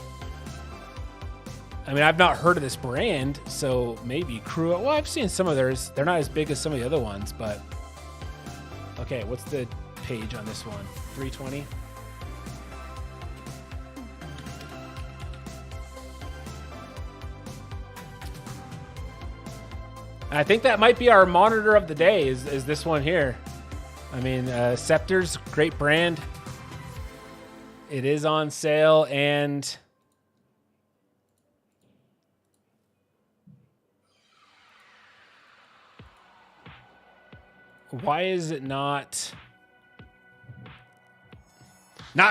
Speaker 1: I mean, I've not heard of this brand, so maybe Crew. Well, I've seen some of theirs. They're not as big as some of the other ones, but okay. What's the page on this one? 320. I think that might be our monitor of the day. Is this one here? I mean, Scepter's great brand. It is on sale, and why is it not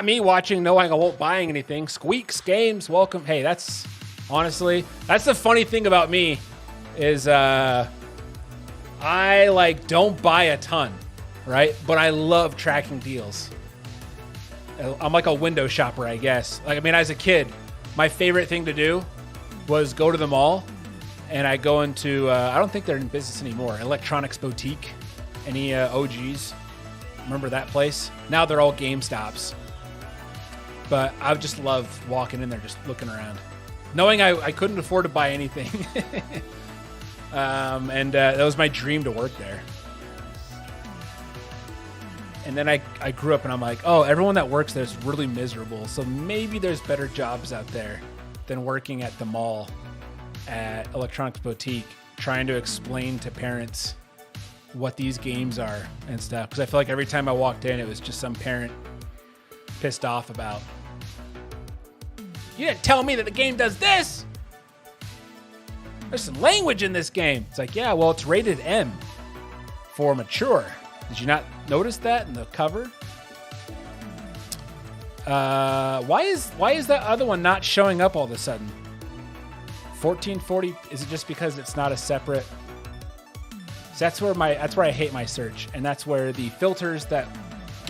Speaker 1: me watching, knowing I won't buying anything? Squeaks Games, welcome. Hey, that's honestly, that's the funny thing about me is I like don't buy a ton, right? But I love tracking deals. I'm like a window shopper, I guess. Like, I mean, as a kid, my favorite thing to do was go to the mall, and I go into, I don't think they're in business anymore, Electronics Boutique. Any OGs? Remember that place? Now they're all GameStops. But I just love walking in there, just looking around. Knowing I couldn't afford to buy anything. And that was my dream to work there. And then I grew up and I'm like, oh, everyone that works there is really miserable. So maybe there's better jobs out there than working at the mall at Electronics Boutique, trying to explain to parents what these games are and stuff. Because I feel like every time I walked in, it was just some parent pissed off about, you didn't tell me that the game does this. There's some language in this game. It's like, yeah, well, it's rated M for mature. Did you not notice that in the cover? Why is that other one not showing up all of a sudden? 1440, is it just because it's not a separate? So that's where I hate my search, and that's where the filters that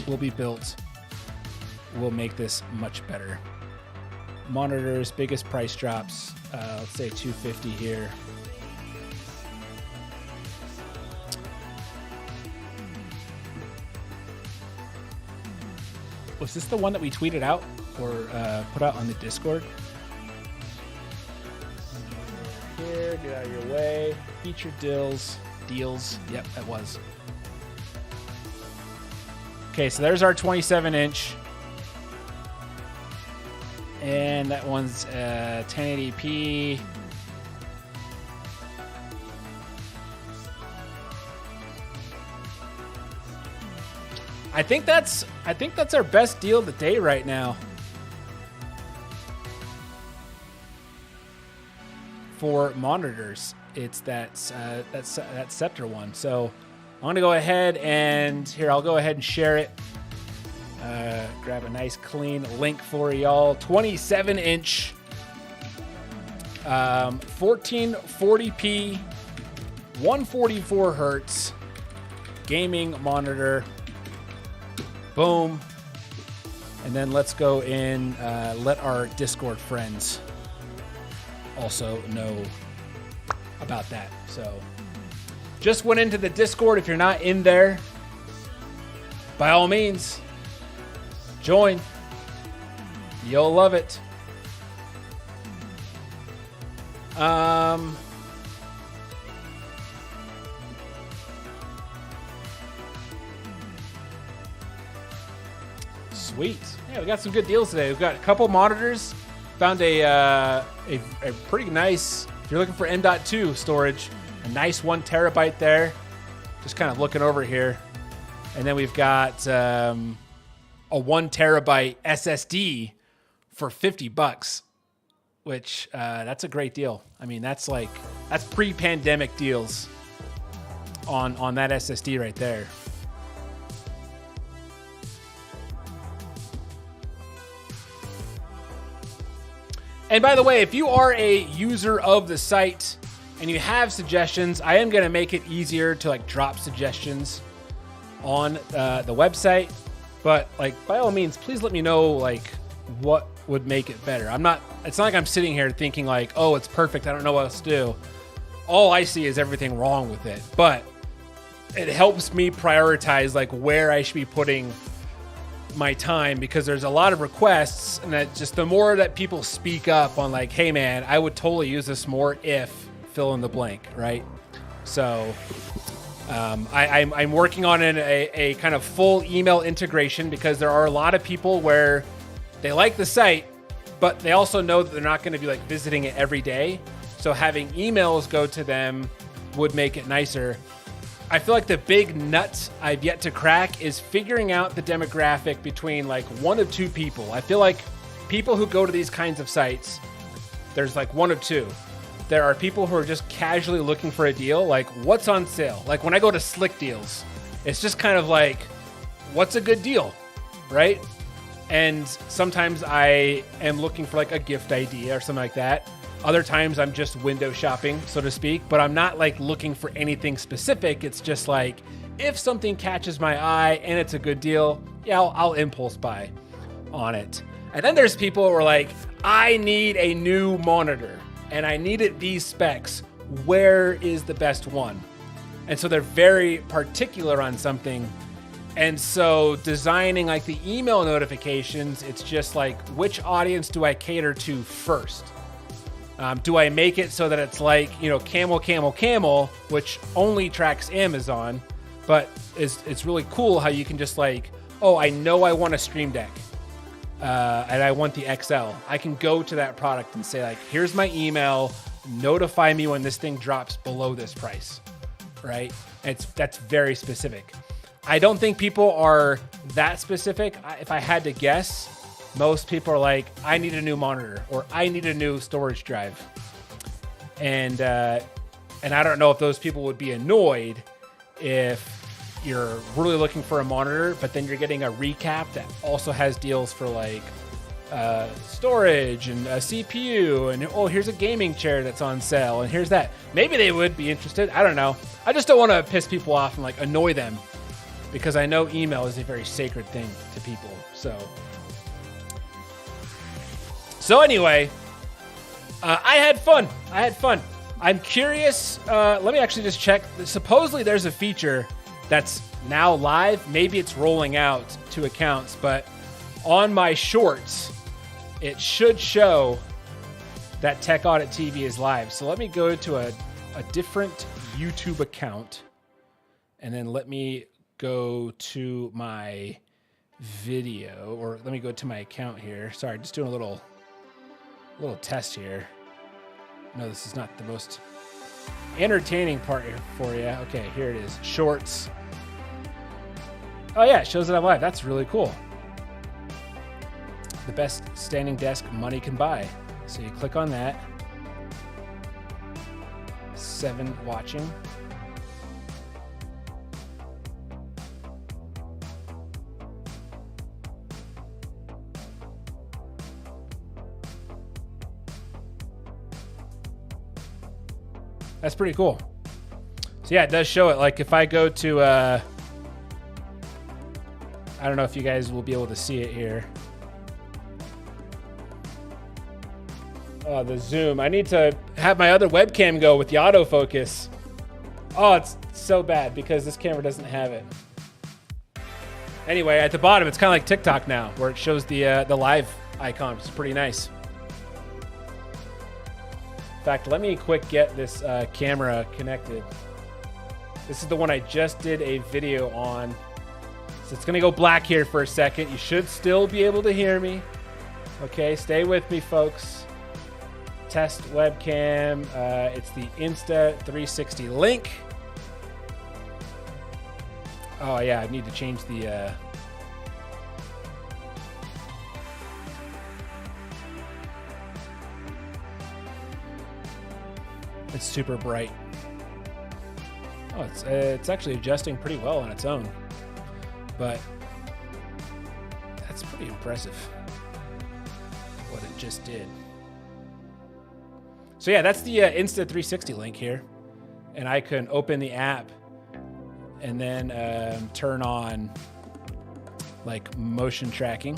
Speaker 1: will be built will make this much better. Monitors, biggest price drops, let's say 250 here. Was this the one that we tweeted out or put out on the Discord? Here, get out of your way. Featured deals. Yep, that was. Okay, so there's our 27-inch. And that one's 1080p. I think that's our best deal of the day right now for monitors. It's that Scepter one. So I'm gonna go ahead and I'll go ahead and share it. Grab a nice clean link for y'all. 27-inch, 1440p, 144 hertz gaming monitor. Boom. And then let's go in, let our Discord friends also know about that. So just went into the Discord. If you're not in there, by all means, join. You'll love it. Sweet. Yeah, we got some good deals today. We've got a couple monitors. Found a pretty nice, if you're looking for M.2 storage, a nice 1 terabyte there. Just kind of looking over here. And then we've got a 1 terabyte SSD for $50, which that's a great deal. I mean, that's pre-pandemic deals on that SSD right there. And by the way, if you are a user of the site and you have suggestions, I am going to make it easier to drop suggestions on the website. But by all means, please let me know what would make it better. It's not like I'm sitting here thinking oh, it's perfect, I don't know what else to do. All I see is everything wrong with it. But it helps me prioritize where I should be putting my time, because there's a lot of requests, and that just the more that people speak up on hey man, I would totally use this more if fill in the blank, right? So I'm working on a kind of full email integration, because there are a lot of people where they like the site, but they also know that they're not going to be visiting it every day. So having emails go to them would make it nicer. I feel like the big nut I've yet to crack is figuring out the demographic between like one of two people. I feel like people who go to these kinds of sites, there's like one of two. There are people who are just casually looking for a deal, like what's on sale. Like when I go to Slick Deals, it's just kind of like, what's a good deal, right? And sometimes I am looking for like a gift idea or something like that. Other times I'm just window shopping, so to speak, but I'm not like looking for anything specific. It's just like, if something catches my eye and it's a good deal, yeah, I'll impulse buy on it. And then there's people who are like, I need a new monitor and I need it these specs. Where is the best one? And so they're very particular on something. And so designing like the email notifications, it's just like, which audience do I cater to first? Do I make it so that it's like, you know, camel, camel, camel, which only tracks Amazon, but it's really cool how you can just like, oh, I know I want a Stream Deck. And I want the XL. I can go to that product and say like, here's my email, notify me when this thing drops below this price, right? That's very specific. I don't think people are that specific. If I had to guess, most people are like, I need a new monitor or I need a new storage drive. And I don't know if those people would be annoyed if you're really looking for a monitor, but then you're getting a recap that also has deals for like storage and a CPU and, oh, here's a gaming chair that's on sale and here's that. Maybe they would be interested. I don't know. I just don't want to piss people off and like annoy them because I know email is a very sacred thing to people. So anyway, I had fun. I'm curious. Let me actually just check. Supposedly there's a feature that's now live. Maybe it's rolling out to accounts, but on my shorts, it should show that Tech Audit TV is live. So let me go to a different YouTube account, and then let me go to my video, or let me go to my account here. Sorry, just doing a little test here. No, this is not the most entertaining part here for you. Okay, here it is. Shorts. Oh yeah, it shows that I'm live. That's really cool. The best standing desk money can buy. So you click on that. 7 watching. That's pretty cool. So yeah, it does show it. Like if I go to, I don't know if you guys will be able to see it here. Oh, the zoom. I need to have my other webcam go with the autofocus. Oh, it's so bad because this camera doesn't have it. Anyway, at the bottom, it's kind of like TikTok now, where it shows the live icon. It's pretty nice. In fact, let me quick get this camera connected. This is the one I just did a video on. So it's gonna go black here for a second. You should still be able to hear me. Okay, stay with me, folks. Test webcam. It's the Insta360 link. Oh yeah, I need to change the... It's super bright. Oh, it's actually adjusting pretty well on its own. But that's pretty impressive what it just did. So yeah, that's the Insta360 link here. And I can open the app and then turn on like motion tracking.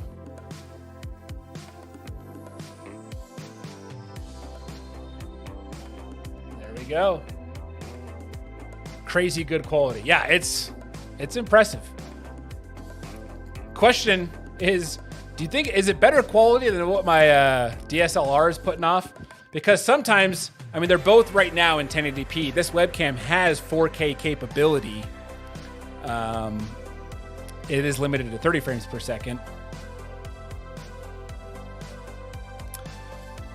Speaker 1: There we go. Crazy good quality. Yeah, it's impressive. Question is, do you think, is it better quality than what my DSLR is putting off? Because sometimes, I mean, they're both right now in 1080p. This webcam has 4K capability. It is limited to 30 frames per second.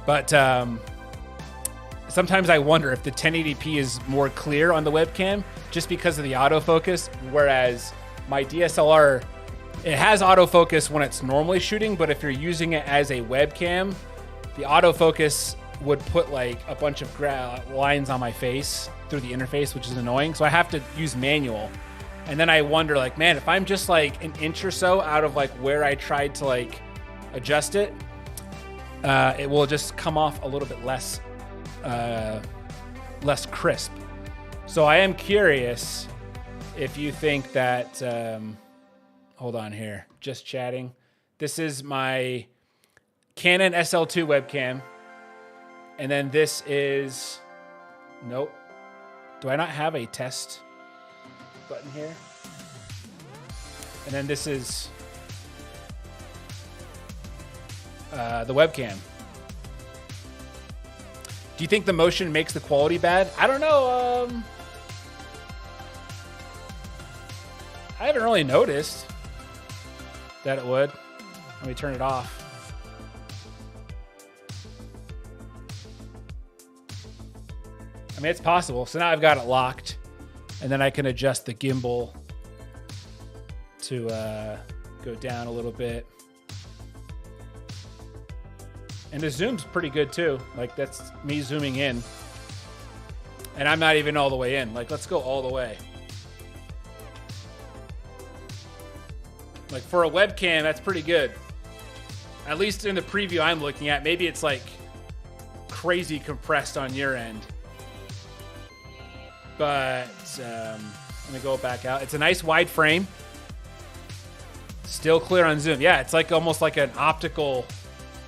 Speaker 1: But sometimes I wonder if the 1080p is more clear on the webcam just because of the autofocus, whereas my DSLR, it has autofocus when it's normally shooting, but if you're using it as a webcam, the autofocus would put like a bunch of lines on my face through the interface, which is annoying. So I have to use manual. And then I wonder, like, man, if I'm just like an inch or so out of like where I tried to like adjust it, it will just come off a little bit less crisp. So I am curious if you think that, hold on here, just chatting. This is my Canon SL2 webcam. And then this is, nope. Do I not have a test button here? And then this is the webcam. Do you think the motion makes the quality bad? I don't know. I haven't really noticed that it would. Let me turn it off. I mean, it's possible. So now I've got it locked, and then I can adjust the gimbal to go down a little bit. And the zoom's pretty good too. Like, that's me zooming in. And I'm not even all the way in. Like, let's go all the way. Like, for a webcam, that's pretty good. At least in the preview I'm looking at. Maybe it's like crazy compressed on your end. But let me go back out. It's a nice wide frame. Still clear on zoom. Yeah, it's like almost like an optical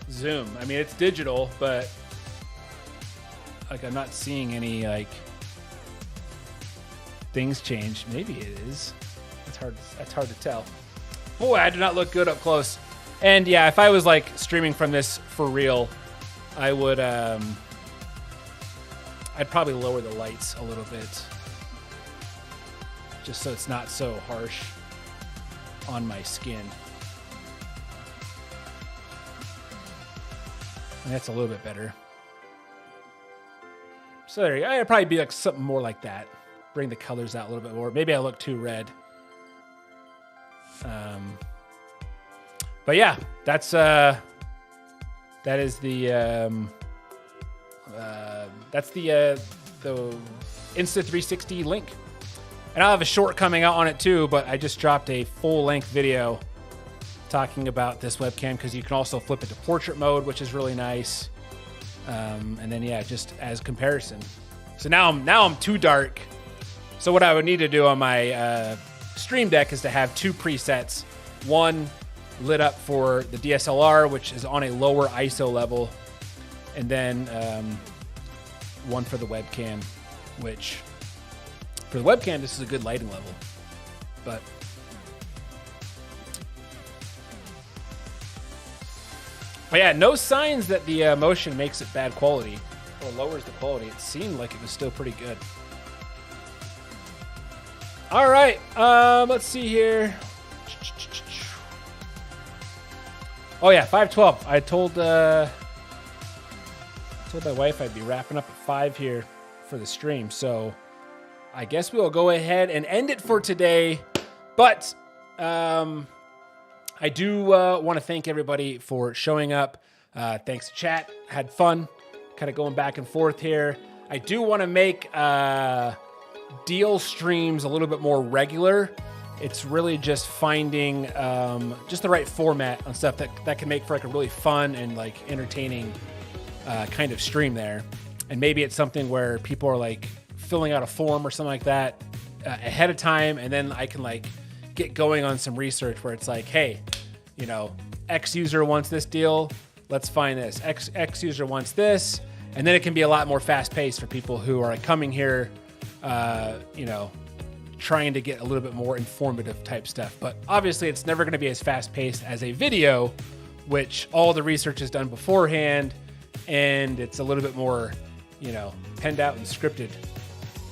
Speaker 1: zoom. I mean, it's digital, but like I'm not seeing any like things change. Maybe it is. That's hard to tell. Boy, I do not look good up close. And yeah, if I was like streaming from this for real, I would I'd probably lower the lights a little bit just so it's not so harsh on my skin. And that's a little bit better. So there you go. It'd probably be like something more like that. Bring the colors out a little bit more. Maybe I look too red. But yeah, that is the that's the Insta360 link. And I'll have a short coming out on it too, but I just dropped a full-length video talking about this webcam because you can also flip it to portrait mode, which is really nice. And then yeah, just as comparison. So now I'm too dark. So what I would need to do on my Stream Deck is to have two presets. One lit up for the DSLR, which is on a lower ISO level, and then one for the webcam, which for the webcam, this is a good lighting level. But yeah, no signs that the motion makes it bad quality or lowers the quality. It seemed like it was still pretty good. All right, let's see here. Oh yeah, 5:12. I told my wife I'd be wrapping up at 5 here for the stream, so I guess we'll go ahead and end it for today. But I do want to thank everybody for showing up. Thanks to chat. Had fun kind of going back and forth here. I do want to make deal streams a little bit more regular. It's really just finding just the right format on stuff that can make for like a really fun and like entertaining kind of stream there. And maybe it's something where people are like filling out a form or something like that ahead of time, and then I can like get going on some research where it's like, hey, you know, X user wants this deal, let's find this. X user wants this, and then it can be a lot more fast paced for people who are coming here, you know, trying to get a little bit more informative type stuff. But obviously it's never going to be as fast paced as a video, which all the research is done beforehand, and it's a little bit more, you know, penned out and scripted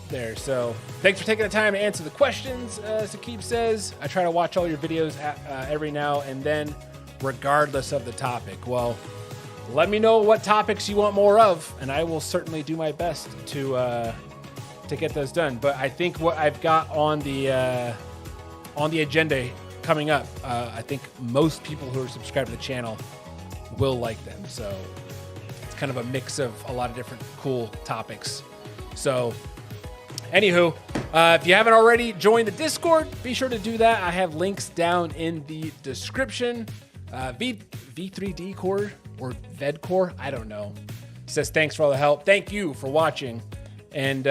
Speaker 1: there. So thanks for taking the time to answer the questions. Saqib says, I try to watch all your videos every now and then, regardless of the topic. Well, let me know what topics you want more of, and I will certainly do my best to get those done. But I think what I've got on the agenda coming up, I think most people who are subscribed to the channel will like them. So it's kind of a mix of a lot of different cool topics. So anywho, if you haven't already joined the Discord, be sure to do that. I have links down in the description. V3D Core or VED Core, I don't know. Says thanks for all the help. Thank you for watching. And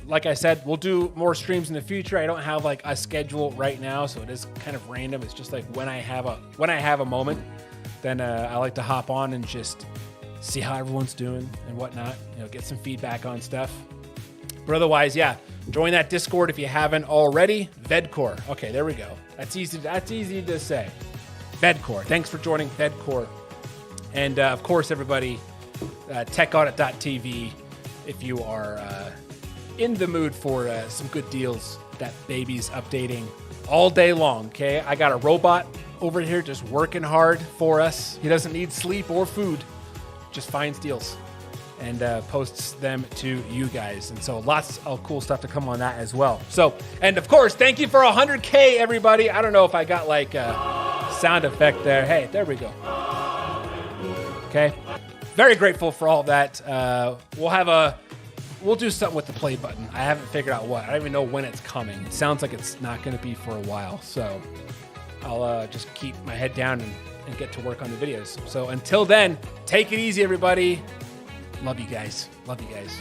Speaker 1: like I said, we'll do more streams in the future. I don't have like a schedule right now, so it is kind of random. It's just like when I have a moment, then I like to hop on and just see how everyone's doing and whatnot. You know, get some feedback on stuff. But otherwise, yeah, join that Discord if you haven't already. VEDCore. Okay, there we go. That's easy to say. VEDCore. Thanks for joining VEDCore. And of course, everybody, techaudit.tv if you are in the mood for some good deals. That baby's updating all day long, okay? I got a robot over here just working hard for us. He doesn't need sleep or food, just finds deals and posts them to you guys. And so lots of cool stuff to come on that as well. So, and of course, thank you for 100K, everybody. I don't know if I got like a sound effect there. Hey, there we go. Okay. Very grateful for all that. We'll do something with the play button. I haven't figured out what. I don't even know when it's coming. It sounds like it's not going to be for a while. So I'll just keep my head down and get to work on the videos. So until then, take it easy, everybody. Love you guys. Love you guys.